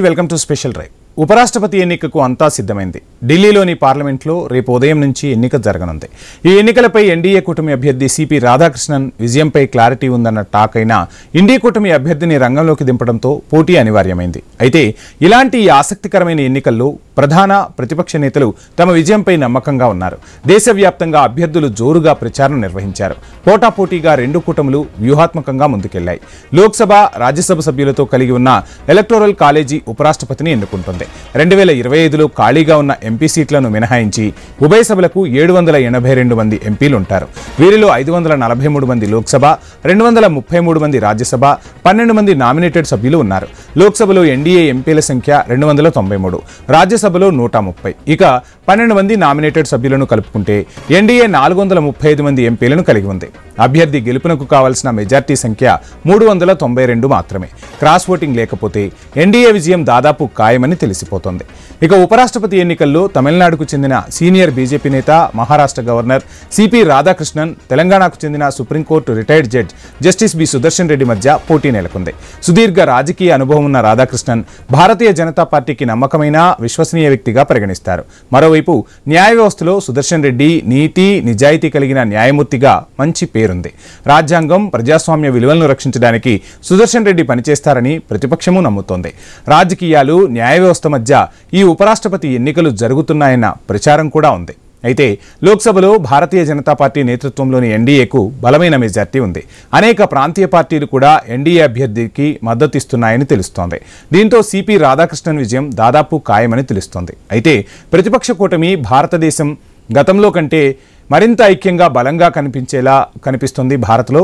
Welcome to special drive. ఉపరాష్ట్రపతి ఎన్నికకు అంతా సిద్ధమైంది. ఢిల్లీలోని పార్లమెంట్లో రేపు ఉదయం నుంచి ఎన్నిక జరగనుంది. ఈ ఎన్నికలపై ఎన్డీఏ కూటమి అభ్యర్థి సిపి రాధాకృష్ణన్ విజయంపై క్లారిటీ ఉందన్న టాక్ అయినా ఎన్డీఏ కూటమి అభ్యర్థిని రంగంలోకి దింపడంతో పోటీ అనివార్యమైంది. అయితే ఇలాంటి ఆసక్తికరమైన ఎన్నికల్లో ప్రధాన ప్రతిపక్ష నేతలు తమ విజయంపై నమ్మకంగా ఉన్నారు. దేశవ్యాప్తంగా అభ్యర్థులు జోరుగా ప్రచారం నిర్వహించారు. పోటాపోటీగా రెండు కూటములు వ్యూహాత్మకంగా ముందుకెళ్లాయి. లోక్సభ, రాజ్యసభ సభ్యులతో కలిగి ఉన్న ఎలక్టోరల్ కాలేజీ ఉపరాష్ట్రపతిని ఎన్నుకుంటుంది. 2025లో ఖాళీగా ఉన్న ఎంపీ సీట్లను మినహాయించి ఉభయ సభలకు 782 మంది ఎంపీలు ఉంటారు. వీరిలో 543 మంది లోక్సభ, 233 మంది రాజ్యసభ, 12 మంది నామినేటెడ్ సభ్యులు ఉన్నారు. లోక్సభలో ఎన్డీఏ ఎంపీల సంఖ్య 293, రాజ్యసభలో 130. ఇక 12 మంది నామినేటెడ్ సభ్యులను కలుపుకుంటే ఎన్డీఏ 435 మంది ఎంపీలను కలిగి ఉంది. అభ్యర్థి గెలుపునకు కావాల్సిన మెజార్టీ సంఖ్య 392 మాత్రమే. క్రాస్ ఓటింగ్ లేకపోతే ఎన్డీఏ విజయం దాదాపు ఖాయమని తెలిసిపోతోంది. ఇక ఉపరాష్ట్రపతి ఎన్నికల్లో తమిళనాడుకు చెందిన సీనియర్ బీజేపీ నేత, మహారాష్ట్ర గవర్నర్ సిపి రాధాకృష్ణన్, తెలంగాణకు చెందిన supreme court retired judge justice B Sudarshan Reddy మధ్య పోటీ నెలకొంది. సుదీర్ఘ రాజకీయ అనుభవం ఉన్న రాధాకృష్ణన్ భారతీయ జనతా పార్టీకి నమ్మకమైన, విశ్వసనీయ వ్యక్తిగా పరిగణిస్తారు. మరోవైపు న్యాయ వ్యవస్థలో సుదర్శన్ రెడ్డి నీతి, నిజాయితీ కలిగిన న్యాయమూర్తిగా మంచి పేరుంది. రాజ్యాంగం, ప్రజాస్వామ్య విలువలను రక్షించడానికి సుదర్శన్ రెడ్డి పనిచేస్తారని ప్రతిపక్షము నమ్ముతోంది. రాజకీయాలు, న్యాయ వ్యవస్థ మధ్య ఈ ఉపరాష్ట్రపతి ఎన్నికలు జరుగుతున్నాయన్న ప్రచారం కూడా ఉంది. అయితే లోక్సభలో భారతీయ జనతా పార్టీ నేతృత్వంలోని ఎన్డీఏకు బలమైన మెజార్టీ ఉంది. అనేక ప్రాంతీయ పార్టీలు కూడా ఎన్డీఏ అభ్యర్థికి మద్దతిస్తున్నాయని తెలుస్తోంది. దీంతో సిపి రాధాకృష్ణన్ విజయం దాదాపు ఖాయమని తెలుస్తోంది. అయితే ప్రతిపక్ష కూటమి భారతదేశం గతంలో కంటే మరింత ఐక్యంగా, బలంగా కనిపించేలా కనిపిస్తుంది. భారత్లో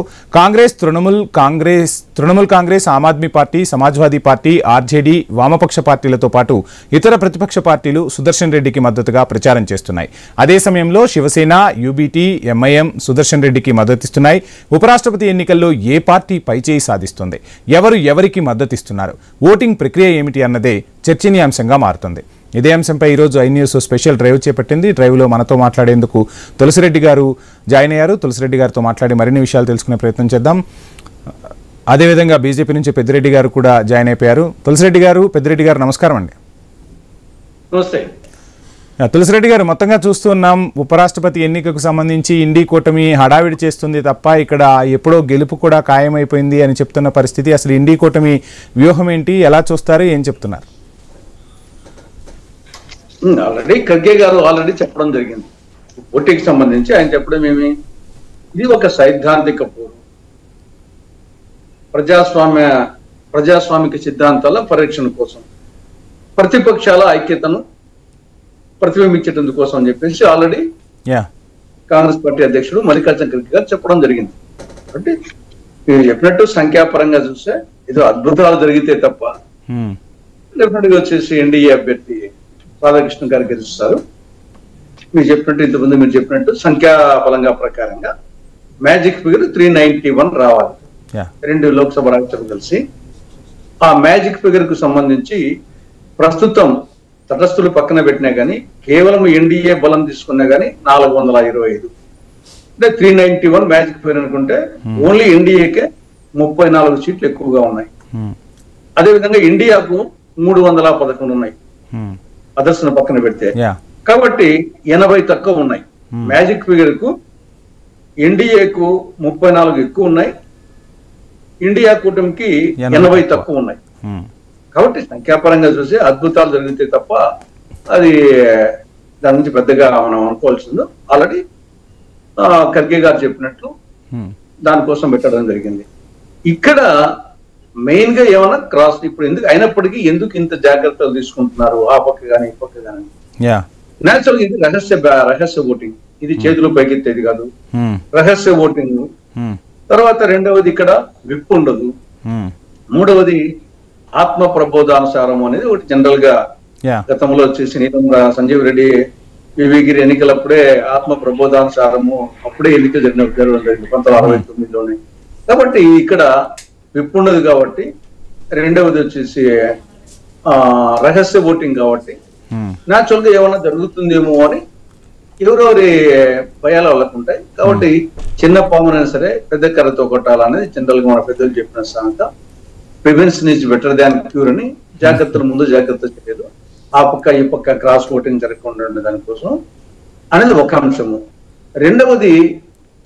Trinamool Congress, Aam Aadmi party, Samajwadi party, RJD, వామపక్ష పార్టీలతో పాటు ఇతర ప్రతిపక్ష పార్టీలు సుదర్శన్ రెడ్డికి మద్దతుగా ప్రచారం చేస్తున్నాయి. అదే సమయంలో శివసేన, యూబీటీ, ఎంఐఎం సుదర్శన్ రెడ్డికి మద్దతిస్తున్నాయి. ఉపరాష్ట్రపతి ఎన్నికల్లో ఏ పార్టీ పైచేయి సాధిస్తుంది, ఎవరికి మద్దతిస్తున్నారు, ఓటింగ్ ప్రక్రియ ఏమిటి అన్నదే చర్చనీయాంశంగా మారుతుంది. ఇదే అంశంపై ఈరోజు ఐ న్యూస్ స్పెషల్ డ్రైవ్ చేపట్టింది. డ్రైవ్లో మనతో మాట్లాడేందుకు తులసిరెడ్డి గారు జాయిన్ అయ్యారు. తులసిరెడ్డి గారితో మాట్లాడి మరిన్ని విషయాలు తెలుసుకునే ప్రయత్నం చేద్దాం. అదేవిధంగా బీజేపీ నుంచి పెద్దిరెడ్డి గారు కూడా జాయిన్ అయిపోయారు. తులసిరెడ్డి గారు, పెద్దిరెడ్డి గారు నమస్కారం అండి. నమస్తే. తులసిరెడ్డి గారు, మొత్తంగా చూస్తున్నాం ఉపరాష్ట్రపతి ఎన్నికకు సంబంధించి ఇండి కూటమి హడావిడి చేస్తుంది తప్ప ఇక్కడ ఎప్పుడో గెలుపు కూడా ఖాయమైపోయింది అని చెప్తున్న పరిస్థితి. అసలు ఇండి కూటమి వ్యూహం ఏంటి, ఎలా చూస్తారు, ఏం చెప్తున్నారు? ఆల్రెడీ ఖర్గే గారు చెప్పడం జరిగింది ఓటింగ్కి సంబంధించి. ఆయన చెప్పడం ఏమి, ఇది ఒక సైద్ధాంతిక పోరు, ప్రజాస్వామిక సిద్ధాంతాల పరిరక్షణ కోసం, ప్రతిపక్షాల ఐక్యతను ప్రతిబింబించడం కోసం అని చెప్పేసి ఆల్రెడీ కాంగ్రెస్ పార్టీ అధ్యక్షుడు మల్లికార్జున ఖర్గే గారు చెప్పడం జరిగింది. అంటే మీరు చెప్పినట్టు సంఖ్యాపరంగా చూస్తే ఏదో అద్భుతాలు జరిగితే తప్ప డెఫినెట్ గా వచ్చేసి ఎన్డీఏ అభ్యర్థి రాధాకృష్ణ గారు గెలుస్తారు. మీరు చెప్పినట్టు, ఇంతకుముందు మీరు చెప్పినట్టు సంఖ్యాబలంగా ప్రకారంగా మ్యాజిక్ ఫిగర్ 391 రావాలి, రెండు లోక్సభ, రాజ్యసభ కలిసి. ఆ మ్యాజిక్ ఫిగర్ కు సంబంధించి ప్రస్తుతం తటస్థులు పక్కన పెట్టినా గానీ కేవలం ఎన్డీఏ బలం తీసుకున్నా గానీ 425, అంటే 391 మ్యాజిక్ ఫిగర్ అనుకుంటే ఓన్లీ ఎన్డీఏకే 34 సీట్లు ఎక్కువగా ఉన్నాయి. అదేవిధంగా ఇండియాకు 311 ఉన్నాయి అదర్శన పక్కన పెడితే. కాబట్టి 80 తక్కువ ఉన్నాయి. మ్యాజిక్ ఫిగర్ కు ఎన్డీఏకు 34 ఎక్కువ ఉన్నాయి, ఇండియా కూటమికి 80 తక్కువ ఉన్నాయి. కాబట్టి సంఖ్యాపరంగా చూసి అద్భుతాలు జరిగితే తప్ప అది దాని నుంచి పెద్దగా మనం అనుకోవాల్సిందో ఆల్రెడీ ఖర్గే గారు చెప్పినట్లు దానికోసం పెట్టడం జరిగింది. ఇక్కడ మెయిన్ గా ఏమన్నా క్రాస్ ఇప్పుడు అయినప్పటికీ ఎందుకు ఇంత జాగ్రత్తలు తీసుకుంటున్నారు ఆ పక్క కానీ ఈ పక్క కానీ? నేచురల్ ఇది రహస్య ఓటింగ్, ఇది చేతులు పైకెత్తేది కాదు, రహస్య ఓటింగ్. తర్వాత రెండవది ఇక్కడ విప్ ఉండదు. మూడవది ఆత్మ ప్రబోధానుసారం అనేది ఒకటి జనరల్ గా గతంలో వచ్చేసి సంజీవ్ రెడ్డి, వివిగిరి ఎన్నికలప్పుడే ఆత్మ ప్రబోధానుసారము అప్పుడే ఎన్నికలు జరిగినప్పుడు 1969లోనే. కాబట్టి ఇక్కడ విప్ ఉండదు కాబట్టి, రెండవది వచ్చేసి రహస్య ఓటింగ్ కాబట్టి న్యాచురల్ గా ఏమన్నా జరుగుతుందేమో అని ఎవరెవరి భయాలు వాళ్ళకు ఉంటాయి. కాబట్టి చిన్న పామునైనా సరే పెద్ద కర్రతో కొట్టాలనేది జనరల్ గా మన పెద్దలు చెప్పిన సామెత. Prevention is better than cure అని జాగ్రత్తలు ముందు జాగ్రత్త చర్యలు, ఆ పక్క ఈ పక్క క్రాస్ ఓటింగ్ జరగకుండా ఉండే దానికోసం అనేది ఒక అంశము. రెండవది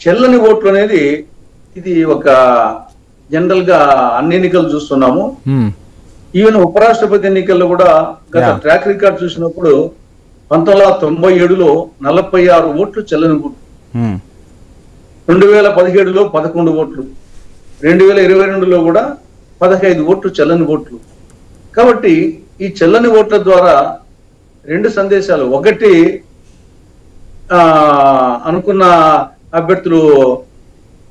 చెల్లని ఓట్లు అనేది ఇది ఒక జనరల్ గా అన్ని ఎన్నికలు చూస్తున్నాము. ఈవెన్ ఉపరాష్ట్రపతి ఎన్నికల్లో కూడా గత ట్రాక్ రికార్డ్ చూసినప్పుడు 1997లో 46 ఓట్లు చెల్లని ఓట్లు, 2017లో 11 ఓట్లు, 2022లో కూడా 15 ఓట్లు చెల్లని ఓట్లు. కాబట్టి ఈ చెల్లని ఓట్ల ద్వారా రెండు సందేశాలు, ఒకటి అనుకున్న అభ్యర్థులు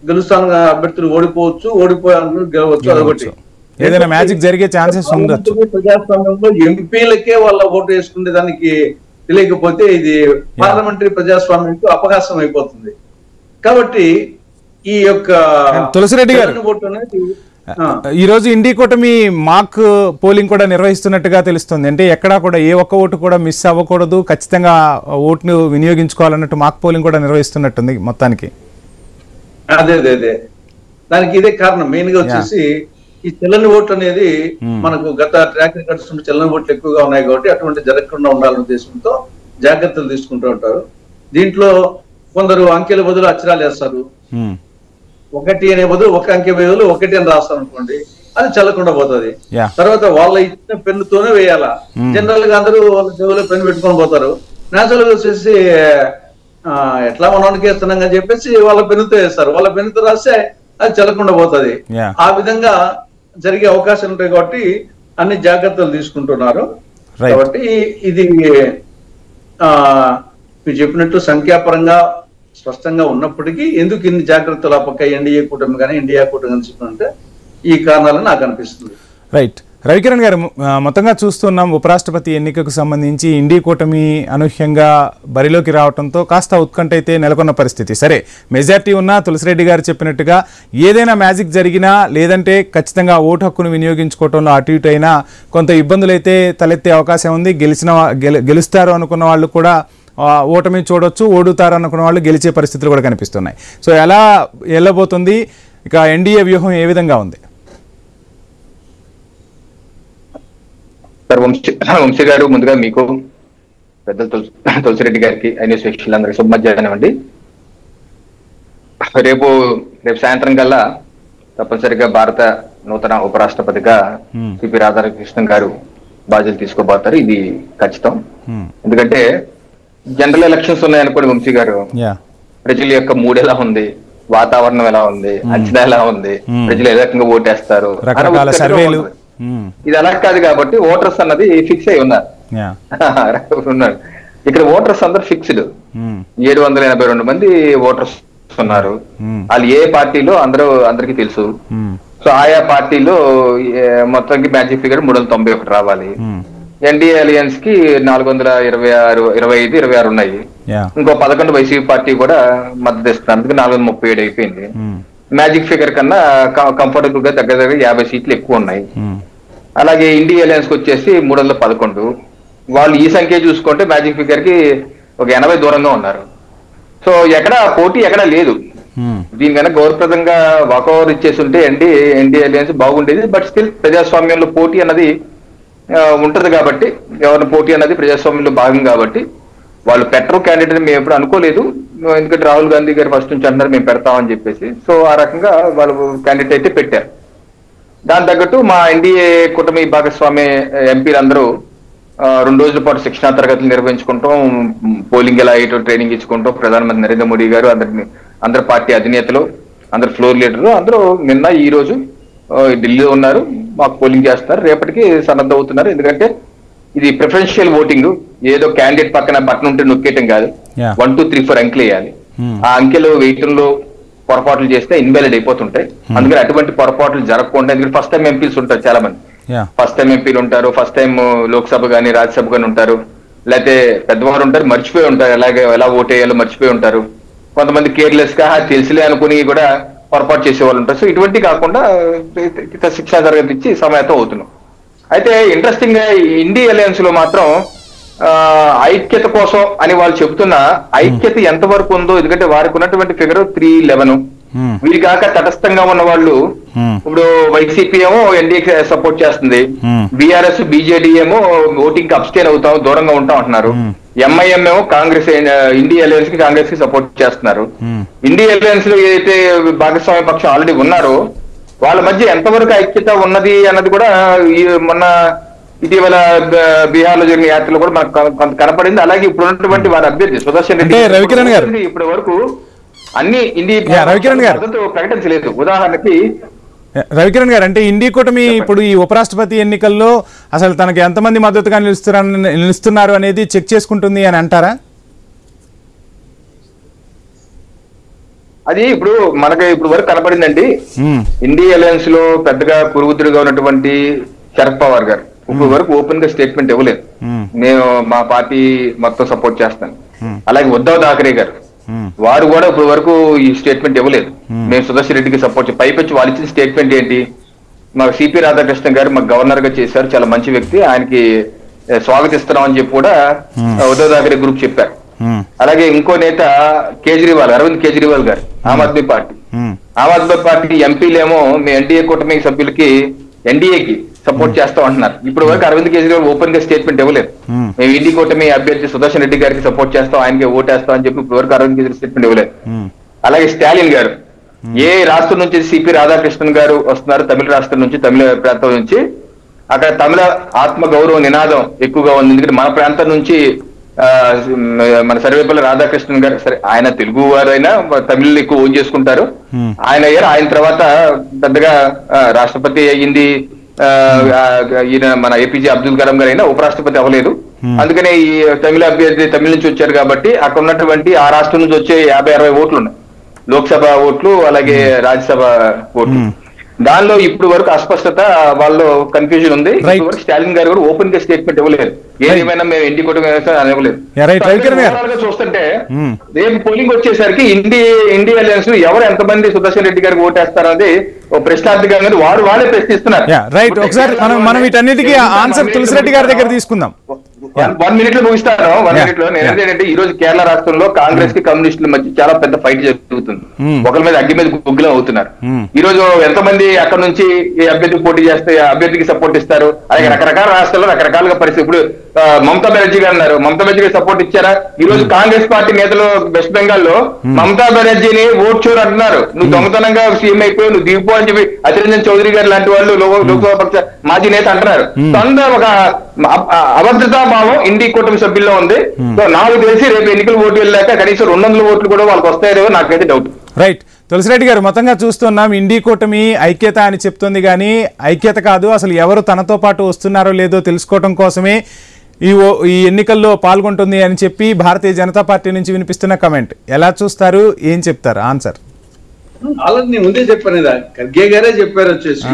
గెలుస్తాను, అభ్యర్థులు ఓడిపోవచ్చు, ఓడిపోయాను గెలవచ్చు, అదొకటి. ఏదైనా మ్యాజిక్ జరిగే ఛాన్సెస్ ఉండొచ్చు. ప్రజాస్వామ్యంలో ఎంపీలకే వాళ్ళ ఓటు వేసుకునే దానికి తెలియకపోతే ఇది పార్లమెంటరీ ప్రజాస్వామ్యంకు అపహాసం అయిపోతుంది. కాబట్టి ఈ యొక్క తులసిరెడ్డి గారు, ఓటు అనేది ఈ రోజు ఇండి కూటమి మాక్ పోలింగ్ కూడా నిర్వహిస్తున్నట్టుగా తెలుస్తుంది. అంటే ఎక్కడా కూడా ఏ ఒక్క ఓటు కూడా మిస్ అవ్వకూడదు, ఖచ్చితంగా ఓటును వినియోగించుకోవాలన్నట్టు మాక్ పోలింగ్ కూడా నిర్వహిస్తున్నట్టుంది మొత్తానికి. అదే దానికి ఇదే కారణం. మెయిన్ గా వచ్చేసి ఈ చెల్లని ఓట్లు అనేది మనకు గత ట్రాక్ రికార్డ్స్ చెల్లని ఓట్లు ఎక్కువగా ఉన్నాయి కాబట్టి అటువంటి జరగకుండా ఉండాలనే ఉద్దేశంతో జాగ్రత్తలు తీసుకుంటూ ఉంటారు. దీంట్లో కొందరు అంకెల బదులు అక్షరాలు వేస్తారు, 1 అనే బదులు 1 అంకె బదులు 1 అని రాస్తారు అనుకోండి, అది చల్లకుండా పోతుంది. తర్వాత వాళ్ళ ఇచ్చిన పెన్నుతోనే వేయాలా. జనరల్ గా అందరూ వాళ్ళ చెవులో పెన్ను పెట్టుకొని పోతారు. నేచురల్ గా వచ్చేసి ఎట్లా మనకి వేస్తున్నాం అని చెప్పేసి వాళ్ళ పెన్నుతో వేస్తారు, వాళ్ళ పెన్నుతో రాస్తే అది చల్లకుండా పోతుంది. ఆ విధంగా జరిగే అవకాశాలు ఉంటాయి కాబట్టి అన్ని జాగ్రత్తలు తీసుకుంటున్నారు. కాబట్టి ఇది మీరు చెప్పినట్టు సంఖ్యాపరంగా స్పష్టంగా ఉన్నప్పటికీ ఎందుకు ఇన్ని జాగ్రత్తలు ఆ పక్క ఎన్డీఏ కూటమి కానీ ఇండియా కూటమి అంటే ఈ కారణాలని నాకు అనిపిస్తుంది. రైట్. రవికిరణ్ గారు, మొత్తంగా చూస్తున్నాం ఉపరాష్ట్రపతి ఎన్నికకు సంబంధించి ఇండి కూటమి అనూహ్యంగా బరిలోకి రావడంతో కాస్త ఉత్కంఠ అయితే నెలకొన్న పరిస్థితి. సరే, మెజార్టీ ఉన్నా తులసిరెడ్డి గారు చెప్పినట్టుగా ఏదైనా మ్యాజిక్ జరిగినా లేదంటే ఖచ్చితంగా ఓటు హక్కును వినియోగించుకోవడంలో అటు ఇటు అయినా కొంత ఇబ్బందులు అయితే తలెత్తే అవకాశం ఉంది. గెలుస్తారు అనుకున్న వాళ్ళు కూడా ఓటమి చూడొచ్చు, ఓడుతారు అనుకున్న వాళ్ళు గెలిచే పరిస్థితులు కూడా కనిపిస్తున్నాయి. సో ఎలా వెళ్ళబోతుంది, ఇక ఎన్డీఏ వ్యూహం ఏ విధంగా ఉంది? వంశీ గారు, ముందుగా మీకు పెద్ద తులసిరెడ్డి గారికి అయిన వీక్షకులందరికీ శుభ మధ్యాహ్నం అండి. రేపు సాయంత్రం కల్లా తప్పనిసరిగా భారత నూతన ఉపరాష్ట్రపతిగా సిపి రాధాకృష్ణన్ గారు బాధ్యతలు తీసుకోబోతారు. ఇది ఖచ్చితం. ఎందుకంటే జనరల్ ఎలక్షన్స్ ఉన్నాయనుకోండి వంశీ గారు, ప్రజల యొక్క మూడు ఎలా ఉంది, వాతావరణం ఎలా ఉంది, అంచనా ఎలా ఉంది, ప్రజలు ఏ రకంగా ఓటేస్తారు, ఇది అలా కాదు. కాబట్టి ఓటర్స్ అన్నది ఫిక్స్ అయి ఉన్నారు. ఇక్కడ ఓటర్స్ అందరు ఫిక్స్డ్ 782 మంది ఓటర్స్ ఉన్నారు. వాళ్ళు ఏ పార్టీలో అందరికీ తెలుసు. సో ఆయా పార్టీలో మొత్తానికి మ్యాజిక్ ఫిగర్ 391 రావాలి. ఎన్డీఏ అలయన్స్ కి 425 ఉన్నాయి. ఇంకో 11 వైసీపీ పార్టీ కూడా మద్దతు ఇస్తున్నారు. అందుకే 437 అయిపోయింది. మ్యాజిక్ ఫిగర్ కన్నా కంఫర్టబుల్ గా దగ్గర 50 సీట్లు ఎక్కువ ఉన్నాయి. అలాగే ఇండియా అలయన్స్ కి వచ్చేసి 311. వాళ్ళు ఈ సంఖ్య చూసుకుంటే మ్యాజిక్ ఫిగర్ కి ఒక 80 దూరంగా ఉన్నారు. సో ఎక్కడ పోటీ ఎక్కడా లేదు. దీనికన్నా గౌరవప్రదంగా వాకఓవర్ ఇచ్చేసి ఉంటే ఎన్డీఏ అలయన్స్ బాగుండేది. బట్ స్టిల్ ప్రజాస్వామ్యంలో పోటీ అన్నది ఉంటది కాబట్టి, ఎవరి పోటీ అన్నది ప్రజాస్వామ్యంలో భాగం కాబట్టి వాళ్ళు పెట్టరు క్యాండిడేట్ మేము ఎప్పుడు అనుకోలేదు. ఎందుకంటే రాహుల్ గాంధీ గారు ఫస్ట్ నుంచి అంటున్నారు మేము పెడతామని చెప్పేసి. సో ఆ రకంగా వాళ్ళు క్యాండిడేట్ అయితే పెట్టారు. దాని తగ్గట్టు మా ఎన్డీఏ కూటమి భాగస్వామి ఎంపీలందరూ 2 రోజుల పాటు శిక్షణా తరగతులు నిర్వహించుకుంటాం, పోలింగ్ ఎలా అయ్యేటో ట్రైనింగ్ ఇచ్చుకుంటాం. ప్రధానమంత్రి నరేంద్ర మోడీ గారు, అందరి పార్టీ అధినేతలు, అందరు ఫ్లోర్ లీడర్లు అందరూ నిన్న ఈ రోజు ఢిల్లీలో ఉన్నారు. మాకు పోలింగ్ చేస్తున్నారు. రేపటికి సన్నద్ధ అవుతున్నారు. ఎందుకంటే ఇది ప్రిఫరెన్షియల్ ఓటింగ్. ఏదో క్యాండిడేట్ పక్కన బటన్ ఉంటే నొక్కేయటం కాదు. 1, 2, 3, 4 అంకెలు వేయాలి. ఆ అంకెలు వేయటంలో పొరపాట్లు చేస్తే ఇన్వాలిడ్ అయిపోతుంటాయి. అందుకని అటువంటి పొరపాట్లు జరగకుండా, ఎందుకంటే ఫస్ట్ టైం ఎంపీలు ఉంటారు చాలా మంది. ఫస్ట్ టైం ఎంపీలు ఉంటారు, ఫస్ట్ టైం లోక్సభ కానీ రాజ్యసభ కానీ ఉంటారు, లేకపోతే పెద్దవారు ఉంటారు, మర్చిపోయి ఉంటారు, ఎలా ఓటేయాలో మర్చిపోయి ఉంటారు. కొంతమంది కేర్లెస్ గా తెలుసులే అనుకుని కూడా పొరపాటు చేసే వాళ్ళు ఉంటారు. సో ఇటువంటి కాకుండా శిక్షణ తరగతి ఇచ్చి సమాయత్తం అవుతున్నాం. అయితే ఇంట్రెస్టింగ్ గా ఇండి అలయన్స్ లో మాత్రం ఐక్యత కోసం అని వాళ్ళు చెబుతున్న ఐక్యత ఎంతవరకు ఉందో, ఎందుకంటే వారికి ఉన్నటువంటి ఫిగర్ 311, వీరి కాక తటస్థంగా ఉన్న వాళ్ళు ఇప్పుడు వైసీపీ ఏమో ఎన్డీఏ సపోర్ట్ చేస్తుంది, బీఆర్ఎస్ బీజేడీ ఏమో ఓటింగ్ కి అబ్స్టైన్ అవుతాం, దూరంగా ఉంటాం అంటున్నారు. ఎంఐఎం ఏమో కాంగ్రెస్ ఇండియా అలయన్స్ కి కాంగ్రెస్ కి సపోర్ట్ చేస్తున్నారు. ఇండియా అలయన్స్ లో ఏదైతే భాగస్వామ్య పక్షం ఆల్రెడీ ఉన్నారో వాళ్ళ మధ్య ఎంతవరకు ఐక్యత ఉన్నది అన్నది కూడా మొన్న ఇటీవల బీహార్ లో జరిగిన యాత్రలో కూడా మనకు కొంత కనపడింది. అలాగే ఇప్పుడు ఉన్నటువంటి వారి అభ్యర్థి సుదర్శన్ రెడ్డి రవికిరణ్ గారు ఇప్పటి వరకు అన్ని రవికిరణ్ గారు ప్రకటించలేదు. ఉదాహరణకి రవికిరణ్ గారు, అంటే ఇండి కూటమి ఇప్పుడు ఈ ఉపరాష్ట్రపతి ఎన్నికల్లో అసలు తనకి ఎంతమంది మద్దతుగా నిలుస్తున్నారు అనేది చెక్ చేసుకుంటుంది అని అంటారా? అది ఇప్పుడు మనకి ఇప్పుడు వరకు కనపడిందండి. ఇండియా అలయన్స్ లో పెద్దగా పురుగుతుడుగా ఉన్నటువంటి శరద్ పవార్ గారు ఇప్పుడు వరకు ఓపెన్ గా స్టేట్మెంట్ ఇవ్వలేదు, నేను మా పార్టీ మొత్తం సపోర్ట్ చేస్తాను. అలాగే ఉద్ధవ్ ఠాకరే గారు వారు కూడా ఇప్పుడు వరకు ఈ స్టేట్మెంట్ ఇవ్వలేదు, మేము సుదర్శన్ రెడ్డికి సపోర్ట్. పైపెచ్చి వాళ్ళు ఇచ్చిన స్టేట్మెంట్ ఏంటి, మాకు సిపి రాధాకృష్ణన్ గారు మాకు గవర్నర్ గా చేశారు, చాలా మంచి వ్యక్తి, ఆయనకి స్వాగతిస్తున్నాం అని చెప్పి కూడా ఉద్ధవ్ ఠాకరే గ్రూప్ చెప్పారు. అలాగే ఇంకో నేత కేజ్రీవాల్, అరవింద్ కేజ్రీవాల్ గారు ఆమ్ ఆద్మీ పార్టీ ఎంపీలేమో మీ ఎన్డీఏ కూటమి సభ్యులకి ఎన్డీఏకి సపోర్ట్ చేస్తాం అంటున్నారు. ఇప్పుడు వరకు అరవింద్ కేజ్రీవాల్ ఓపెన్ గా స్టేట్మెంట్ ఇవ్వలేదు, మేము ఇండి కూటమి అభ్యర్థి సుదర్శన్ రెడ్డి గారికి సపోర్ట్ చేస్తాం, ఆయనకి ఓటేస్తాం అని చెప్పి ఇప్పుడు వరకు అరవింద్ కేజ్రీవాల్ స్టేట్మెంట్ ఇవ్వలేదు. అలాగే స్టాలిన్ గారు ఏ రాష్ట్రం నుంచి సిపి రాధాకృష్ణన్ గారు వస్తున్నారు, తమిళ రాష్ట్రం నుంచి, తమిళ ప్రాంతం నుంచి, అక్కడ తమిళ ఆత్మ గౌరవ నినాదం ఎక్కువగా ఉంది. ఎందుకంటే మన ప్రాంతం నుంచి మన సర్వేపల్లి రాధాకృష్ణన్ గారు, సరే ఆయన తెలుగు వారైనా తమిళ్ ఎక్కువ ఓన్ చేసుకుంటారు, ఆయన అయ్యారు. ఆయన తర్వాత పెద్దగా రాష్ట్రపతి అయ్యింది ఈయన మన ఏపీజే అబ్దుల్ కలాం గారు అయినా ఉపరాష్ట్రపతి అవ్వలేదు. అందుకనే ఈ తమిళ అభ్యర్థి తమిళ నుంచి వచ్చారు కాబట్టి అక్కడ ఉన్నటువంటి ఆ రాష్ట్రం నుంచి వచ్చే 50-60 ఓట్లు ఉన్నాయి, లోక్సభ ఓట్లు అలాగే రాజ్యసభ ఓట్లు. దానిలో ఇప్పుడు వరకు అస్పష్టత, వాళ్ళు కన్ఫ్యూజన్ ఉంది. స్టాలిన్ గారు కూడా ఓపెన్ గా స్టేట్మెంట్ ఇవ్వలేదు, ఏదేమైనా మేము ఇండి కూటమి ఇవ్వలేదు. చూస్తుంటే రేపు పోలింగ్ వచ్చేసరికి ఇండియా అలయన్స్ ఎవరు ఎంతమంది సుదర్శన్ రెడ్డి గారికి ఓటేస్తారనేది ప్రశ్నార్థకంగా వాళ్ళే ప్రశ్నిస్తున్నారు. మనం వీటన్నిటికీ ఆన్సర్ తులసిరెడ్డి గారి దగ్గర తీసుకుందాం. 1 minute లో ముగిస్తాను. 1 minute లో నేను ఏంటంటే ఈ రోజు కేరళ రాష్ట్రంలో కాంగ్రెస్ కి కమ్యూనిస్టుల మధ్య చాలా పెద్ద ఫైట్ జరుగుతుంది, ఒకరి మీద అగ్గి మీద గుగ్గులం అవుతున్నారు. ఈ రోజు ఎంతమంది అక్కడ నుంచి ఈ అభ్యర్థి పోటీ చేస్తే అభ్యర్థికి సపోర్ట్ ఇస్తారు, అలాగే రకరకాల రాష్ట్రాల్లో రకరకాలుగా పరిస్థితి. ఇప్పుడు మమతా బెనర్జీ గారు అన్నారు, మమతా బెనర్జీ గారు సపోర్ట్ ఇచ్చారా? ఈ రోజు కాంగ్రెస్ పార్టీ నేతలు వెస్ట్ బెంగాల్ లో మమతా బెనర్జీని ఓట్ చోరు అంటున్నారు, నువ్వు దొంగతనంగా సీఎం అయిపోయి నువ్వు దిగిపో అని చెప్పి అతిరంజన్ చౌదరి గారు లాంటి వాళ్ళు లోక్సభ పక్ష మాజీ నేత అంటున్నారు. ఒక అభద్రతా భావం ఇండి కూటమి సభ్యుల్లో ఉంది. సో నాకు తెలిసి రేపు ఎన్నికలు ఓటు వెళ్ళాక కనీసం 200 ఓట్లు కూడా వాళ్ళకి వస్తాయో నాకైతే డౌట్. రైట్ తులసిరెడ్డి గారు, మొత్తంగా చూస్తున్నాం ఇండి కూటమి ఐక్యత అని చెప్తుంది, కానీ ఐక్యత కాదు, అసలు ఎవరు తనతో పాటు వస్తున్నారో లేదో తెలుసుకోవడం కోసమే ఈ ఎన్నికల్లో పాల్గొంటుంది అని చెప్పి భారతీయ జనతా పార్టీ నుంచి వినిపిస్తున్న కమెంట్ ఎలా చూస్తారు, ఏం చెప్తారు ఆన్సర్? ఆల్రెడీ ముందే చెప్పాను, ఖర్గే గారే చెప్పారు వచ్చేసి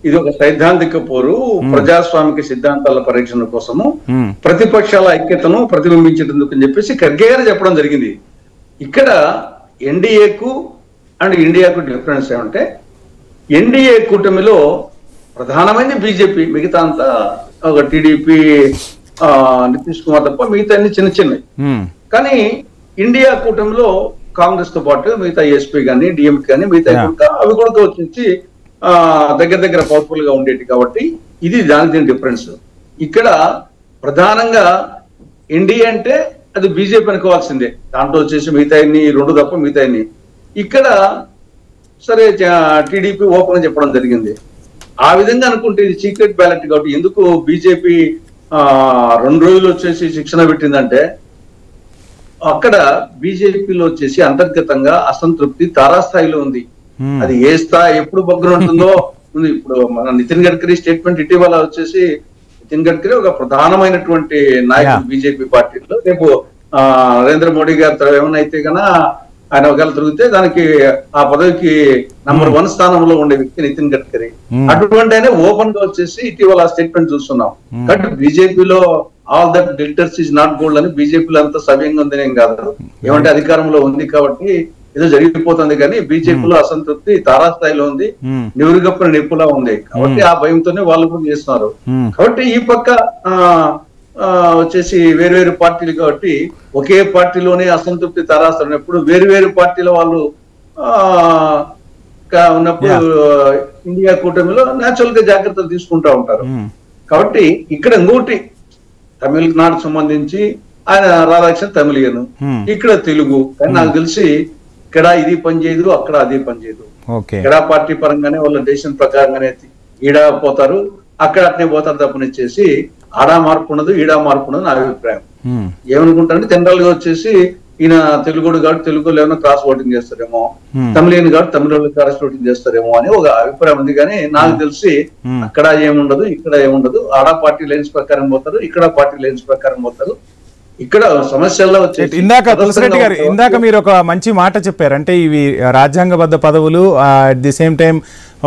ఇది ఒక సైద్ధాంతిక పోరు, ప్రజాస్వామిక సిద్ధాంతాల పరీక్షణ కోసము ప్రతిపక్షాల ఐక్యతను ప్రతిబింబించేందుకు అని చెప్పేసి ఖర్గే గారు చెప్పడం జరిగింది. ఇక్కడ ఎన్డీఏకు అండ్ ఇండియాకు డిఫరెన్స్ ఏమంటే ఎన్డీఏ కూటమిలో ప్రధానమైనది బీజేపీ, మిగతా అంతా ఒక టీడీపీ, నితీష్ కుమార్ తప్ప మిగతా అన్ని చిన్న చిన్నవి. కానీ ఇండియా కూటమిలో కాంగ్రెస్ తో పాటు మిగతా ఎస్పీ కానీ డిఎంకే కానీ మిగతా అవి కూడా వచ్చి దగ్గర పవర్ఫుల్ గా ఉండేది. కాబట్టి ఇది దాని డిఫరెన్స్. ఇక్కడ ప్రధానంగా ఎన్డీఏ అంటే అది బీజేపీ అనుకోవాల్సిందే, దాంట్లో వచ్చేసి మిగతాయన్ని 2 తప్ప మిగతాయన్ని. ఇక్కడ సరే టీడీపీ ఓపెన్ గా చెప్పడం జరిగింది. ఆ విధంగా అనుకుంటే ఇది సీక్రెట్ బ్యాలెట్ కాబట్టి ఎందుకు బీజేపీ 2 రోజులు వచ్చేసి శిక్షణ పెట్టిందంటే అక్కడ బీజేపీలో వచ్చేసి అంతర్గతంగా అసంతృప్తి తారాస్థాయిలో ఉంది. అది ఏ స్థాయి ఎప్పుడు బగ్గున ఉంటుందో ఉంది. ఇప్పుడు మన నితిన్ గడ్కరీ స్టేట్మెంట్ ఇటీవల వచ్చేసి, నితిన్ గడ్కరీ ఒక ప్రధానమైనటువంటి నాయకుడు బీజేపీ పార్టీలో. రేపు నరేంద్ర మోడీ గారు ఏమైనా అయితే కన్నా ఆయన ఒకవేళ తిరిగితే దానికి ఆ పదవికి నంబర్ 1 స్థానంలో ఉండే వ్యక్తి నితిన్ గడ్కరీ. అటువంటి ఆయన ఓపెన్ గా వచ్చేసి ఇటీవల స్టేట్మెంట్ చూస్తున్నాం. కాబట్టి బీజేపీలో all that glitters is not gold అని బీజేపీలో అంతా సవ్యంగా ఉందని ఏం కాదు, ఏమంటే అధికారంలో ఉంది కాబట్టి ఏదో జరిగిపోతుంది. కానీ బీజేపీలో అసంతృప్తి తారాస్థాయిలో ఉంది, నివురుగప్పని నిప్పులా ఉంది. కాబట్టి ఆ భయంతోనే వాళ్ళు కూడా చేస్తున్నారు. కాబట్టి ఈ పక్క వచ్చేసి వేరు పార్టీలు కాబట్టి ఒకే పార్టీలోనే అసంతృప్తి తారాస్థాయినప్పుడు వేరు పార్టీల వాళ్ళు ఉన్నప్పుడు ఇండియా కూటమిలో న్యాచురల్ గా జాగ్రత్తలు తీసుకుంటా ఉంటారు. కాబట్టి ఇక్కడ ఇంకోటి తమిళనాడు సంబంధించి ఆయన రాధాకృష్ణ తమిళియను, ఇక్కడ తెలుగు. కానీ నాకు తెలిసి ఇక్కడ ఇది పనిచేయదు, అక్కడ అది పనిచేయదు. ఇక్కడ పార్టీ పరంగానే వాళ్ళ దేశం ప్రకారంగానే ఈడ పోతారు, అక్కడ అట్నే పోతారు తప్పనిచ్చేసి ఆడా మార్పు ఉండదు, ఈడా మార్పు ఉండదు నా అభిప్రాయం. ఏమనుకుంటారంటే జనరల్ గా వచ్చేసి ఈయన తెలుగుడు కాబట్టి తెలుగులో ఏమైనా క్రాస్ ఓటింగ్ చేస్తారేమో, తమిళని కాబట్టి తమిళ క్రాస్ ఓటింగ్ చేస్తారేమో అని ఒక అభిప్రాయం ఉంది. కానీ నాకు తెలిసి అక్కడ ఏముండదు, ఇక్కడ ఏముండదు. ఆడా పార్టీ లైన్స్ ప్రకారం పోతారు, ఇక్కడ పార్టీ లైన్స్ ప్రకారం పోతారు. ఇక్కడ సమస్యల్లో వచ్చేసి ఇందాక తులసిరెడ్డి గారు ఇందాక మీరు ఒక మంచి మాట చెప్పారు. అంటే ఇవి రాజ్యాంగబద్ధ పదవులు, అట్ ది సేమ్ టైం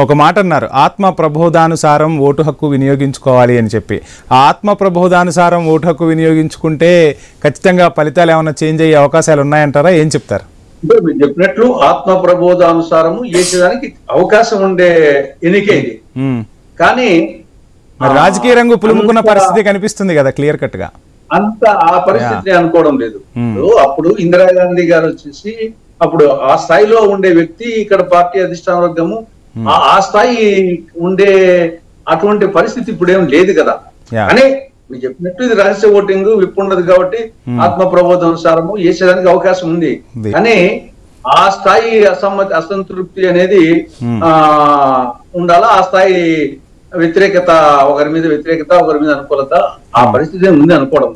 ఒక మాట అన్నారు, ఆత్మ ప్రబోధానుసారం ఓటు హక్కు వినియోగించుకోవాలి అని చెప్పి. ఆ ఆత్మ ప్రబోధానుసారం ఓటు హక్కు వినియోగించుకుంటే ఖచ్చితంగా ఫలితాలు ఏమైనా చేంజ్ అయ్యే అవకాశాలు ఉన్నాయంటారా? ఏం చెప్తారు? మీరు చెప్పినట్లు ఆత్మ ప్రబోధానుసారము చేసేదానికి అవకాశం ఉండే ఎన్నికే ఇది. కానీ రాజకీయ రంగు పులుముకున్న పరిస్థితి కనిపిస్తుంది కదా క్లియర్ కట్ గా. అంత ఆ పరిస్థితిని అనుకోవడం లేదు. అప్పుడు ఇందిరాగాంధీ గారు వచ్చేసి అప్పుడు ఆ స్థాయిలో ఉండే వ్యక్తి, ఇక్కడ పార్టీ అధిష్టాన వర్గము ఆ స్థాయి ఉండే అటువంటి పరిస్థితి ఇప్పుడు ఏం లేదు కదా. అని మీరు చెప్పినట్టు ఇది రహస్య ఓటింగ్ విప్ ఉండదు కాబట్టి ఆత్మ ప్రబోధానుసారము చేసేదానికి అవకాశం ఉంది. కానీ ఆ స్థాయి అసంతృప్తి అనేది ఉండాలా, ఆ స్థాయి వ్యతిరేకత, ఒకరి మీద వ్యతిరేకత, ఒకరి మీద అనుకూలత, ఆ పరిస్థితి ఉంది అనుకోవడం.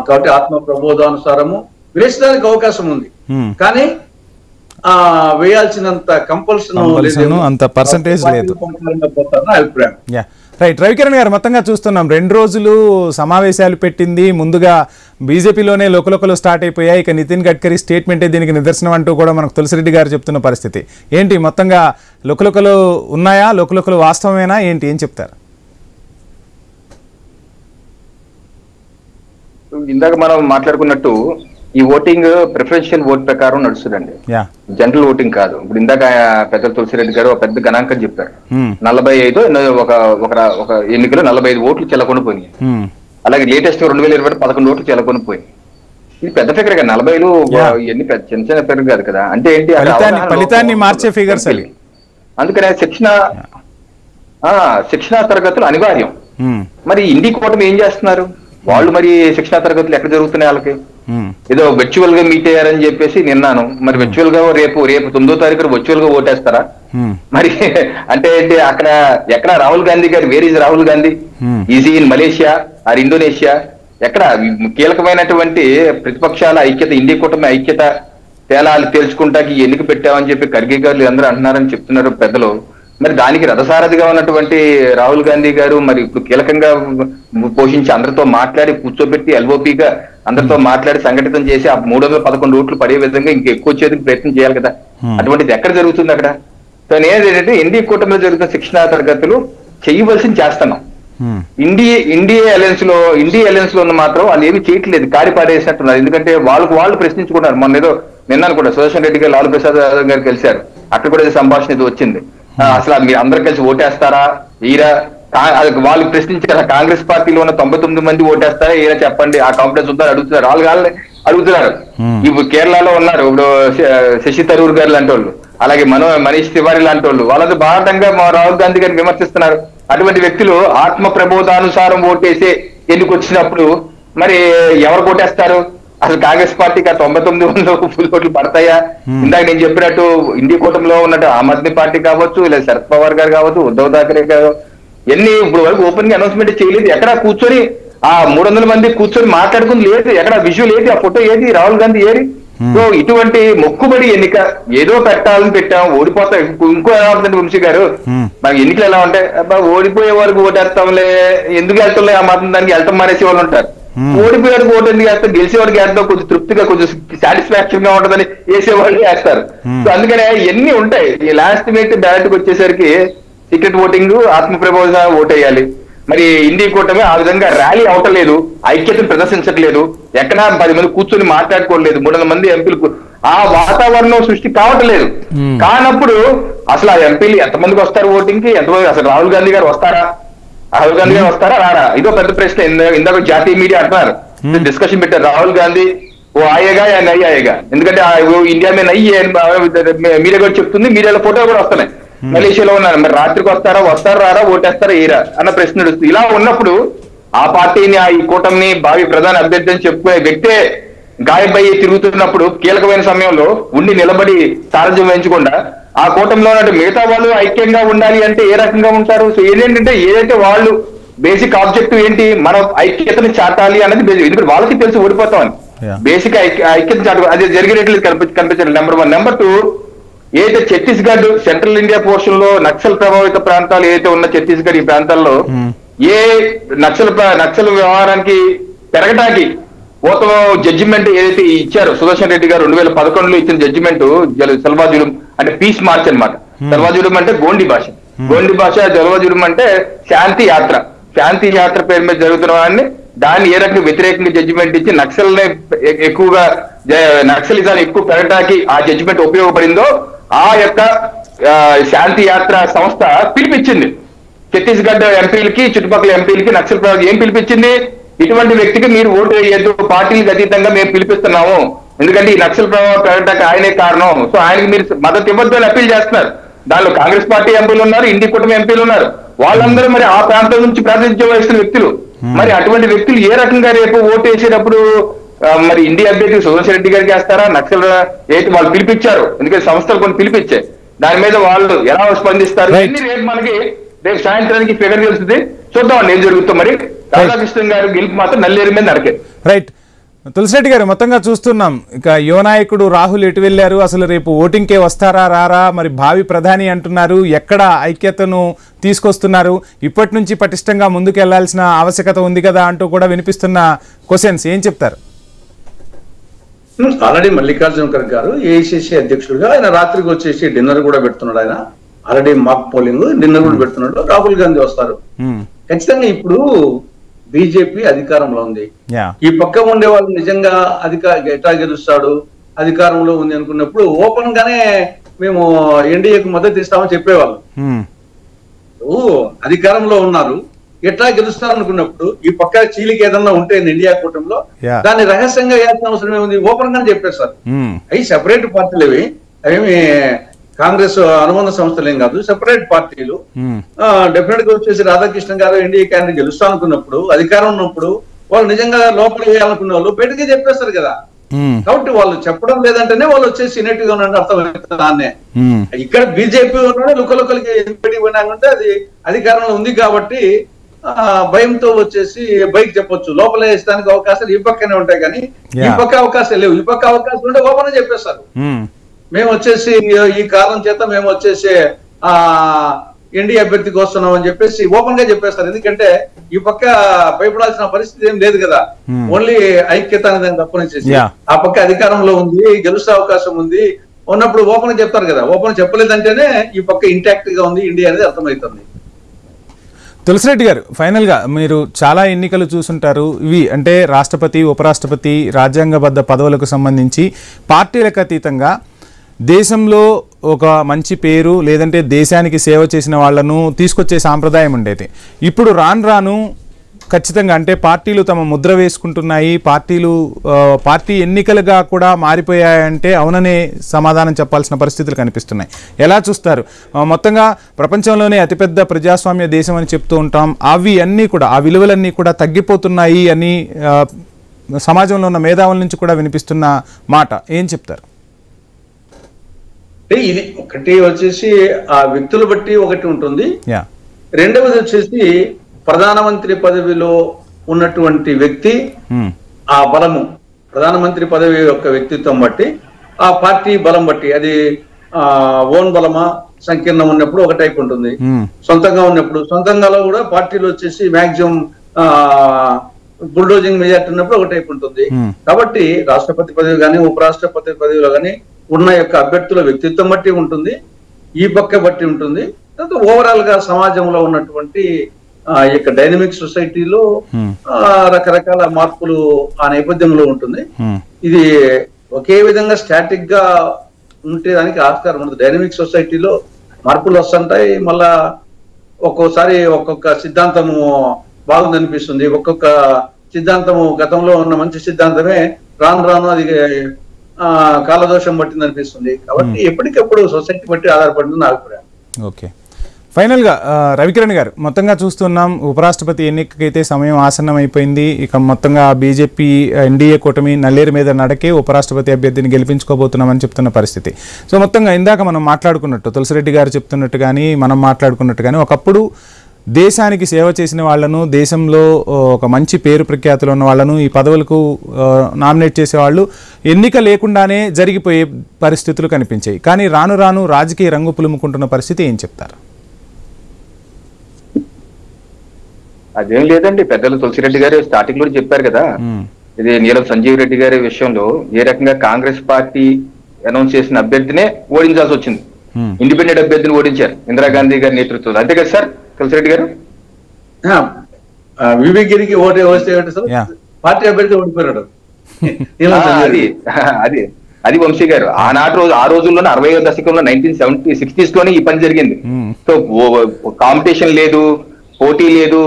కాబట్టి ఆత్మ ప్రబోధానుసారము వేసడానికి అవకాశం ఉంది, కానీ వేయాల్సినంత కంపల్షన్ అంత పర్సంటేజ్ లేదు అభిప్రాయం. రైట్. రవికిరణ్ గారు, మొత్తంగా చూస్తున్నాం 2 రోజులు సమావేశాలు పెట్టింది. ముందుగా బీజేపీలోనే లోకలోకలు స్టార్ట్ అయిపోయాయి. ఇక నితిన్ గడ్కరీ స్టేట్మెంటే దీనికి నిదర్శనం అంటూ కూడా మనకు తులసిరెడ్డి గారు చెప్తున్న పరిస్థితి ఏంటి? మొత్తంగా లోకలోకలు ఉన్నాయా? లోకలోకలు వాస్తవమేనా ఏంటి? ఏం చెప్తారు? ఇందాక మనం మాట్లాడుకున్నట్టు ఈ ఓటింగ్ ప్రిఫరెన్షియల్ ఓట్ ప్రకారం నడుస్తుందండి, జనరల్ ఓటింగ్ కాదు. ఇప్పుడు ఇందాక పెద్ద తులసిరెడ్డి గారు పెద్ద గణాంకం చెప్పారు. 45 ఒక ఎన్నికలో 45 ఓట్లు చెల్లకొని పోయినాయి. అలాగే లేటెస్ట్ 2020 11 ఓట్లు చెల్లకొని పోయినాయి. ఇది పెద్ద ఫిగర్ కదా, 40లు ఎన్ని చిన్న చిన్న ఫిగర్ కాదు కదా. అంటే ఏంటి, ఫలితాన్ని మార్చే ఫిగర్స్ అవి. అందుకనే శిక్షణా తరగతులు అనివార్యం. మరి ఇండి కూటమి ఏం చేస్తున్నారు వాళ్ళు? మరి శిక్షణా తరగతులు ఎక్కడ జరుగుతున్నాయి వాళ్ళకి? ఏదో వర్చువల్ గా మీట్ అయ్యారని చెప్పేసి నిన్నాను. మరి వర్చువల్ గా రేపు 9వ తారీఖు వర్చువల్ గా ఓటేస్తారా? మరి అంటే ఏంటి అక్కడ ఎక్కడ రాహుల్ గాంధీ గారు? Where is Rahul Gandhi? Is he in Malaysia or Indonesia? ఎక్కడ కీలకమైనటువంటి ప్రతిపక్షాల ఐక్యత, ఇండియా కూటమి ఐక్యత తేల్చుకుంటాకి ఎన్నిక పెట్టామని చెప్పి ఖర్గే గారు అందరూ అంటున్నారని చెప్తున్నారు పెద్దలు. మరి దానికి రథసారథిగా ఉన్నటువంటి రాహుల్ గాంధీ గారు మరి ఇప్పుడు కీలకంగా పోషించి అందరితో మాట్లాడి కూర్చోబెట్టి ఎల్ఓపిగా అందరితో మాట్లాడి సంఘటితం చేసి ఆ 311 ఓట్లు పడే విధంగా ఇంకా ఎక్కువ వచ్చేందుకు ప్రయత్నం చేయాలి కదా. అటువంటిది ఎక్కడ జరుగుతుంది అక్కడ? సో నేనేంటంటే ఇండియా కూటమిలో జరుగుతున్న శిక్షణా తరగతులు చేయవలసింది చేస్తున్నాం. ఇండియా అలయన్స్ లో ఉన్న మాత్రం వాళ్ళు ఏమి చేయట్లేదు, కాడి పాడేసినట్టున్నారు. ఎందుకంటే వాళ్ళు ప్రశ్నించుకున్నారు. మొన్న ఏదో నిన్నాను కూడా సుదర్శన్ రెడ్డి గారు లాలూ ప్రసాద్ గారు కలిశారు, అక్కడ కూడా సంభాషణ ఇది వచ్చింది. అసలు మీరు అందరు కలిసి ఓటేస్తారా ఈరా? వాళ్ళు ప్రశ్నించారు, కాంగ్రెస్ పార్టీలో ఉన్న 99 మంది ఓటేస్తారా ఈరా చెప్పండి, ఆ కాన్ఫిడెన్స్ ఉందని అడుగుతున్నారు. వాళ్ళు అడుగుతున్నారు. ఇప్పుడు కేరళలో ఉన్నారు ఇప్పుడు శశి తరూర్ గారు లాంటి వాళ్ళు, అలాగే మనీష్ తివారీ లాంటి వాళ్ళు, వాళ్ళతో భారతంగా రాహుల్ గాంధీ గారిని విమర్శిస్తున్నారు. అటువంటి వ్యక్తులు ఆత్మ ప్రబోధానుసారం ఓటేసే ఎన్నిక వచ్చినప్పుడు మరి ఎవరు ఓటేస్తారు? అసలు కాంగ్రెస్ పార్టీకి 99 ఫుల్ ఓట్లు పడతాయా? ఇందాక నేను చెప్పినట్టు ఇండియా కూటమిలో ఉన్నట్టు ఆమ్ ఆద్మీ పార్టీ కావచ్చు, లేదా శరద్ పవార్ గారు కావచ్చు, ఉద్ధవ్ ఠాకరే గారు ఎన్ని ఇప్పుడు వరకు ఓపెన్ గా అనౌన్స్మెంట్ చేయలేదు. ఎక్కడ కూర్చొని ఆ 300 మంది కూర్చొని మాట్లాడుకుని లేదు, ఎక్కడ విజువల్ ఏది, ఆ ఫోటో ఏది, రాహుల్ గాంధీ ఏది? సో ఇటువంటి మొక్కుబడి ఎన్నిక ఏదో పెట్టాలని పెట్టాం, ఓడిపోతాం. ఇంకో ఎలా ఉంటుందండి వంశీ గారు, మాకు ఎన్నికలు ఎలా ఉంటాయి, ఓడిపోయే వరకు ఓటేస్తాంలే, ఎందుకు వెళ్తాంలే ఆ మాత్రం దానికి వెళ్తాం మానేసే వాళ్ళు ఉంటారు. ఓడిపోయేవాడికి ఓటు ఎందుకు వేస్తారు, గెలిచేవాడికి వేస్తాం, కొంచెం తృప్తిగా కొంచెం సాటిస్ఫాక్షన్ గా ఉంటుందని వేసేవాళ్ళు వేస్తారు. సో అందుకనే ఎన్ని ఉంటాయి. ఈ లాస్ట్ మినిట్ బ్యాలెట్ వచ్చేసరికి సీక్రెట్ ఓటింగ్, ఆత్మ ప్రబోధన ఓటేయాలి. మరి ఇండియా కూటమి ఆ విధంగా ర్యాలీ అవటలేదు, ఐక్యతను ప్రదర్శించట్లేదు, ఎక్కడ 10 మంది కూర్చొని మాట్లాడుకోలేదు, 300 మంది ఎంపీలకు ఆ వాతావరణం సృష్టి కావట్లేదు. కానప్పుడు అసలు ఆ ఎంపీలు ఎంతమందికి వస్తారు ఓటింగ్ కి? ఎంతమంది అసలు రాహుల్ గాంధీ గారు వస్తారా? రాహుల్ గాంధీ గారు వస్తారా రారా? ఇదో పెద్ద ప్రశ్న. ఇందాక జాతీయ మీడియా అంటున్నారు, డిస్కషన్ పెట్టారు, రాహుల్ గాంధీ वो आएगा या नहीं आएगा ఎందుకంటే ఇండియా में नहीं है మీడియా కూడా చెప్తుంది మీడియాలో ఫోటో కూడా వస్తున్నాయి మలేషియాలో ఉన్నారు మరి రాత్రికి వస్తారా రారా ఓటేస్తారా ఏరా అన్న ప్రశ్న నడుస్తుంది ఇలా ఉన్నప్పుడు ఆ పార్టీని ఈ కూటమిని భావి ప్రధాన అభ్యర్థి అని చెప్పుకునే వ్యక్తే గాయబయ్యి తిరుగుతున్నప్పుడు కీలకమైన సమయంలో ఉండి నిలబడి సారథ్యం వహించకుండా ఆ కూటమిలో ఉన్నట్టు మిగతా వాళ్ళు ఐక్యంగా ఉండాలి అంటే ఏ రకంగా ఉంటారు సో ఏంటంటే ఏదైతే వాళ్ళు బేసిక్ ఆబ్జెక్టివ్ ఏంటి మనం ఐక్యతను చాటాలి అనేది బేసిక్ ఎందుకంటే వాళ్ళకి తెలిసి ఓడిపోతామని బేసిక్ ఐక్యత చాటు అది జరిగేటట్లు కనిపించాలి నెంబర్ 1 నెంబర్ 2 ఏదైతే ఛత్తీస్గఢ్ సెంట్రల్ ఇండియా పోర్షన్ లో నక్సల్ ప్రభావిత ప్రాంతాలు ఏదైతే ఉన్న ఛత్తీస్గఢ్ ఈ ప్రాంతాల్లో ఏ నక్సల్ వ్యవహారానికి పెరగటానికి ఓతం జడ్జిమెంట్ ఏదైతే ఇచ్చారో సుదర్శన్ రెడ్డి గారు 2011లో ఇచ్చిన జడ్జిమెంట్ సెల్వాజులుం అంటే పీస్ మార్చ్ అన్నమాట సెల్వాజులుం అంటే గోండి భాష జల్వాజులుం అంటే శాంతి యాత్ర పేరు మీద జరుగుతున్న వాడిని దాన్ని ఏ రకంగా వ్యతిరేకంగా జడ్జిమెంట్ ఇచ్చి నక్సల్ని ఎక్కువగా నక్సలిజాన్ని ఎక్కువ పెరగడానికి ఆ జడ్జిమెంట్ ఉపయోగపడిందో ఆ యొక్క శాంతి యాత్ర సంస్థ పిలిపించింది ఛత్తీస్గఢ్ ఎంపీలకి చుట్టుపక్కల ఎంపీలకి నక్సల్ ప్రభావం ఏం పిలిపించింది ఇటువంటి వ్యక్తికి మీరు ఓటు వేయద్దు పార్టీలకు అతీతంగా మేము పిలిపిస్తున్నాము ఎందుకంటే ఈ నక్సల్ ప్రభావం పెరగడానికి ఆయనే కారణం సో ఆయనకి మీరు మద్దతు ఇవ్వద్దు అని అప్పీల్ చేస్తున్నారు దానిలో కాంగ్రెస్ పార్టీ ఎంపీలు ఉన్నారు ఇండి కుటుంబ ఎంపీలు ఉన్నారు వాళ్ళందరూ మరి ఆ ప్రాంతం నుంచి ప్రాతినిధ్యం వహిస్తున్న వ్యక్తులు మరి అటువంటి వ్యక్తులు ఏ రకంగా రేపు ఓటు వేసేటప్పుడు మరి ఇండి అభ్యర్థి సుదర్శన్ రెడ్డి గారికి వేస్తారా నక్సల్ ఏదైతే వాళ్ళు పిలిపించారు ఎందుకంటే సంస్థలు కొన్ని పిలిపించాయి దాని మీద వాళ్ళు ఎలా స్పందిస్తారు రేపు మనకి రేపు సాయంత్రానికి ఫిగర్ తెలుస్తుంది చూద్దాం ఏం జరుగుతుంది మరి రాధాకృష్ణ గారు గెలుపు మాత్రం నల్లేరు మీద నరకే రైట్ తులసిరెడ్డి గారు మొత్తంగా చూస్తున్నాం ఇక యువ నాయకుడు రాహుల్ ఎటు వెళ్ళారు అసలు రేపు ఓటింగ్కే వస్తారా రారా మరి భావి ప్రధాని అంటున్నారు ఎక్కడ ఐక్యతను తీసుకొస్తున్నారు ఇప్పటి నుంచి పటిష్టంగా ముందుకు వెళ్లాల్సిన ఆవశ్యకత ఉంది కదా అంటూ కూడా వినిపిస్తున్న క్వశ్చన్స్ ఏం చెప్తారు ఆల్రెడీ మల్లికార్జున ఖర్గే గారు ఏఐసిసి అధ్యక్షుడిగా ఆయన రాత్రికి వచ్చేసి డిన్నర్ కూడా పెడుతున్నాడు ఆయన ఆల్రెడీ మాక్ పోలింగ్ డిన్నర్ కూడా పెడుతున్నాడు రాహుల్ గాంధీ వస్తారు ఖచ్చితంగా ఇప్పుడు బీజేపీ అధికారంలో ఉంది ఈ పక్క ఉండే వాళ్ళు నిజంగా ఎట్లా గెలుస్తాడు అధికారంలో ఉంది అనుకున్నప్పుడు ఓపెన్ గానే మేము ఎన్డీఏకు మద్దతు ఇస్తామని చెప్పేవాళ్ళు అధికారంలో ఉన్నారు ఎట్లా గెలుస్తారు అనుకున్నప్పుడు ఈ పక్క చీలికి ఏదన్నా ఉంటే ఇండియా కూటమిలో దాన్ని రహస్యంగా వేయాల్సిన అవసరం ఏముంది ఓపెన్ గానే చెప్పేస్తారు అవి సెపరేట్ పార్టీలు అవేమి కాంగ్రెస్ అనుబంధ సంస్థలు ఏం కాదు సెపరేట్ పార్టీలు డెఫినెట్ గా వచ్చేసి రాధాకృష్ణ గారు ఎన్డీఏ క్యాండిడేట్ గెలుస్తా అనుకున్నప్పుడు అధికారం ఉన్నప్పుడు వాళ్ళు నిజంగా లోపల వేయాలనుకున్న వాళ్ళు బయటకే చెప్పేస్తారు కదా కాబట్టి వాళ్ళు చెప్పడం లేదంటేనే వాళ్ళు వచ్చేసి ఇనెక్టివ్ గా ఉన్నట్టు అర్థమవుతుంది ఇక్కడ బీజేపీ ఉన్నాడే లుకలుకలకి పోయినాకంటే అది అధికారంలో ఉంది కాబట్టి భయంతో వచ్చేసి బయట చెప్పొచ్చు లోపల వేసడానికి అవకాశాలు ఈ పక్కనే ఉంటాయి కానీ ఈ పక్క అవకాశాలు లేవు ఈ పక్క అవకాశం ఉంటే ఓపెన్ చెప్పేస్తారు మేము వచ్చేసి ఈ కారణం చేత మేము వచ్చేసి ఎన్డీఏ అభ్యర్థికి వస్తున్నాం అని చెప్పేసి ఓపెన్ గా చెప్పేస్తారు ఎందుకంటే ఈ పక్క భయపడాల్సిన పరిస్థితి ఏం లేదు కదా ఓన్లీ ఐక్యత అనేది తప్పనిచ్చేసి ఆ పక్క అధికారంలో ఉంది గెలుసే అవకాశం ఉంది ఉన్నప్పుడు ఓపెన్ చెప్తారు కదా ఓపెన్ చెప్పలేదంటేనే ఈ పక్క ఇంటాక్ట్ గా ఉంది ఇండియా అనేది అర్థమవుతుంది తులసిరెడ్డి గారు ఫైనల్ గా మీరు చాలా ఎన్నికలు చూసుంటారు ఇవి అంటే రాష్ట్రపతి ఉపరాష్ట్రపతి రాజ్యాంగబద్ధ పదవులకు సంబంధించి పార్టీలకు అతీతంగా దేశంలో ఒక మంచి పేరు లేదంటే దేశానికి సేవ చేసిన వాళ్లను తీసుకొచ్చే సాంప్రదాయం ఉండేది ఇప్పుడు రాను ఖచ్చితంగా అంటే పార్టీలు తమ ముద్ర వేసుకుంటున్నాయి పార్టీ ఎన్నికలుగా కూడా మారిపోయాయంటే అవుననే సమాధానం చెప్పాల్సిన పరిస్థితులు కనిపిస్తున్నాయి ఎలా చూస్తారు మొత్తంగా ప్రపంచంలోనే అతిపెద్ద ప్రజాస్వామ్య దేశం అని చెప్తూ ఉంటాం అవి అన్నీ కూడా ఆ విలువలన్నీ కూడా తగ్గిపోతున్నాయి అని సమాజంలో ఉన్న మేధావుల నుంచి కూడా వినిపిస్తున్న మాట ఏం చెప్తారు ఇది ఒకటి వచ్చేసి ఆ వ్యక్తులు బట్టి ఒకటి ఉంటుంది రెండవది వచ్చేసి ప్రధానమంత్రి పదవిలో ఉన్నటువంటి వ్యక్తి ఆ బలము ప్రధానమంత్రి పదవి యొక్క వ్యక్తిత్వం బట్టి ఆ పార్టీ బలం బట్టి అది ఓన్ బలమా సంకీర్ణం ఉన్నప్పుడు ఒక టైప్ ఉంటుంది సొంతంగా ఉన్నప్పుడు సొంతంగా కూడా పార్టీలు వచ్చేసి మాక్సిమం బుల్డోజింగ్ మెజార్టీ ఉన్నప్పుడు ఒక టైప్ ఉంటుంది కాబట్టి రాష్ట్రపతి పదవి కానీ ఉపరాష్ట్రపతి పదవిలో కానీ ఉన్న యొక్క అభ్యర్థుల వ్యక్తిత్వం బట్టి ఉంటుంది ఈ పక్క బట్టి ఉంటుంది ఓవరాల్ గా సమాజంలో ఉన్నటువంటి యొక్క డైనమిక్ సొసైటీలో రకరకాల మార్పులు ఆ నేపథ్యంలో ఉంటుంది ఇది ఒకే విధంగా స్టాటిక్ గా ఉంటే దానికి ఆస్కారం ఉంటుంది డైనమిక్ సొసైటీలో మార్పులు వస్తుంటాయి మళ్ళా ఒక్కోసారి ఒక్కొక్క సిద్ధాంతము బాగుందనిపిస్తుంది ఒక్కొక్క సిద్ధాంతము గతంలో ఉన్న మంచి సిద్ధాంతమే రాను రాను అది కాలదోషం పట్టింది అనిపిస్తుంది. కాబట్టి ఎప్పటికప్పుడు సొసైటీ బట్టి ఆధారపడింది నా అభిప్రాయం. ఓకే, ఫైనల్గా రవికిరణ్ గారు, మొత్తంగా చూస్తున్నాం ఉపరాష్ట్రపతి ఎన్నికకైతే సమయం ఆసన్నం అయిపోయింది. ఇక మొత్తంగా బీజేపీ ఎన్డీఏ కూటమి నల్లేరు మీద నడకే ఉపరాష్ట్రపతి అభ్యర్థిని గెలిపించుకోబోతున్నామని చెప్తున్న పరిస్థితి. సో మొత్తంగా ఇందాక మనం మాట్లాడుకున్నట్టు, తులసిరెడ్డి గారు చెప్తున్నట్టు కానీ మనం మాట్లాడుకున్నట్టు కానీ, ఒకప్పుడు దేశానికి సేవ చేసిన వాళ్లను, దేశంలో ఒక మంచి పేరు ప్రఖ్యాతులు ఉన్న వాళ్లను ఈ పదవులకు నామినేట్ చేసేవాళ్ళు ఎన్నిక లేకుండానే జరిగిపోయే పరిస్థితులు కనిపించాయి. కానీ రాను రాను రాజకీయ రంగు పులుముకుంటున్న పరిస్థితి ఏం చెప్తారు? అదేం లేదండి, పెద్దలు తులసిరెడ్డి గారు స్టార్టింగ్ లో చెప్పారు కదా, ఇది నీలం సంజీవ్ రెడ్డి గారి విషయంలో ఏ రకంగా కాంగ్రెస్ పార్టీ అనౌన్స్ చేసిన అభ్యర్థినే ఓడించాల్సి వచ్చింది. ఇండిపెండెంట్ అభ్యర్థిని ఓడించారు ఇందిరాగాంధీ గారి నేతృత్వంలో. అంతే కదా సార్ తులసిరెడ్డి గారు? వివేగిరికి ఓటే వస్తే పార్టీ అభ్యర్థి ఓడిపోయాడు. అది వంశీ గారు ఆ రోజుల్లోనే 60వ దశకంలో 1960s లోనే ఈ పని జరిగింది. సో కాంపిటీషన్ లేదు, పోటీ లేదు,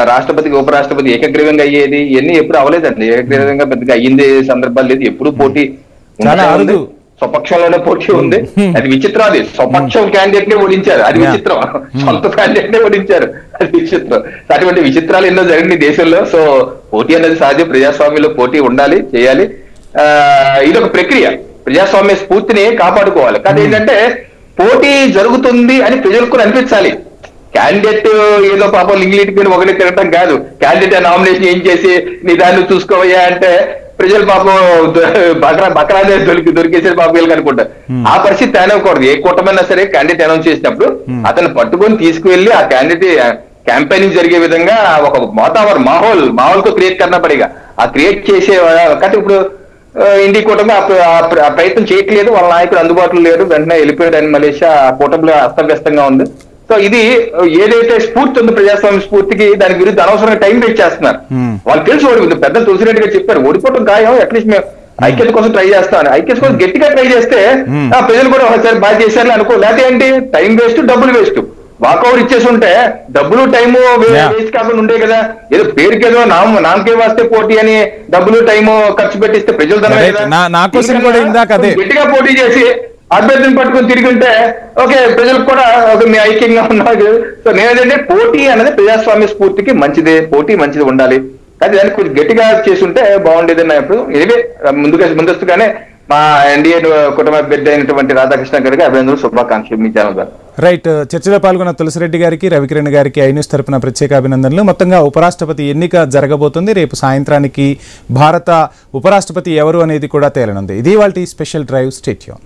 రాష్ట్రపతికి ఉపరాష్ట్రపతి ఏకగ్రీవంగా అయ్యేది, ఇవన్నీ ఎప్పుడు అవ్వలేదండి. ఏకగ్రీవంగా పెద్దగా అయ్యింది సందర్భాలు లేదు. ఎప్పుడు పోటీ స్వపక్షంలోనే పోటీ ఉంది. అది విచిత్రం. అది స్వపక్షం క్యాండిడేట్ నే ఓడించారు, అది విచిత్రం. సొంత క్యాండిడేట్ నే ఓడించారు, అది విచిత్రం. అటువంటి విచిత్రాలు ఎన్నో జరిగింది దేశంలో. సో పోటీ అనేది సహజం, ప్రజాస్వామ్యంలో పోటీ ఉండాలి, చేయాలి. ఇది ఒక ప్రక్రియ. ప్రజాస్వామ్య స్ఫూర్తిని కాపాడుకోవాలి. కానీ ఏంటంటే పోటీ జరుగుతుంది అని ప్రజలకు అనిపించాలి. క్యాండిడేట్ ఏదో పాపం లింగ్లీట్ ఒకటి తిరగటం కాదు. క్యాండిడేట్ నామినేషన్ ఏం చేసి నీ దాన్ని చూసుకోవయ్యా అంటే ప్రజలు పాపం బకరాదే దొరికేసే పాపం వీళ్ళకి అనుకుంటారు. ఆ పరిస్థితి తేనవకూడదు. ఏ కూటమైనా సరే క్యాండిడేట్ అనౌన్స్ చేసినప్పుడు అతను పట్టుకొని తీసుకువెళ్లి ఆ క్యాండిడేట్ క్యాంపెయినింగ్ జరిగే విధంగా ఒక వాతావరణం మాహోల్తో క్రియేట్ కన్నా పడిగా ఆ క్రియేట్ చేసే. కాబట్టి ఇప్పుడు ఇండి కూటమి ఆ ప్రయత్నం చేయట్లేదు, వాళ్ళ నాయకుడు అందుబాటులో లేరు, వెంటనే వెళ్ళిపోయాడు అని మలేషియా ఆ కూటమిలో అస్తవ్యస్తంగా ఉంది. సో ఇది ఏదైతే స్ఫూర్తి ఉందో ప్రజాస్వామ్య స్ఫూర్తికి, దాని గురించి అనవసరంగా టైం వేస్ట్ చేస్తున్నారు. వాళ్ళు తెలిసి ఓడిపోతుంది. పెద్దలు తులసిరెడ్డి గారు చెప్పారు, ఓడిపోవడం ఖాయం, అట్లీస్ట్ మేము ఐక్యత కోసం ట్రై చేస్తామని. ఐక్యత కోసం గట్టిగా ట్రై చేస్తే ప్రజలు కూడా ఒకసారి బాగా చేశారని అనుకో. లేకపోతే ఏంటి, టైం వేస్ట్, డబ్బులు వేస్ట్. వాకౌట్ ఇచ్చేసి ఉంటే డబ్బులు టైము వేస్ట్ కాకుండా ఉండే కదా. ఏదో పేరుకేదో నామకే వస్తే పోటీ అని డబ్బులు టైము ఖర్చు పెట్టిస్తే ప్రజలు గట్టిగా పోటీ చేసి అభ్యర్థిని పట్టుకుని తిరిగి ఉంటే ఓకే, ప్రజలకు కూడా మీ ఐక్యంగా ఉన్నారు. సో నేనేంటంటే పోటీ అనేది ప్రజాస్వామ్య స్ఫూర్తికి మంచిదే, పోటీ మంచిది ఉండాలి. కానీ దాన్ని కొంచెం గట్టిగా చేసుంటే బాగుండేది అన్నప్పుడు ఇదే ముందస్తుగానే మా ఎన్డీఏ కుటుంబ అభ్యర్థి అయినటువంటి రాధాకృష్ణ గారికి అభినందనలు, శుభాకాంక్షలు మీ ఛానల్ ద్వారా. రైట్, చర్చలో పాల్గొన్న తులసిరెడ్డి గారికి, రవికిరణ్ గారికి ఐన్యూస్ తరపున ప్రత్యేక అభినందనలు. మొత్తంగా ఉపరాష్ట్రపతి ఎన్నిక జరగబోతుంది. రేపు సాయంత్రానికి భారత ఉపరాష్ట్రపతి ఎవరు అనేది కూడా తేలనుంది. ఇది ఇవాల్టి స్పెషల్ డ్రైవ్. Stay tune.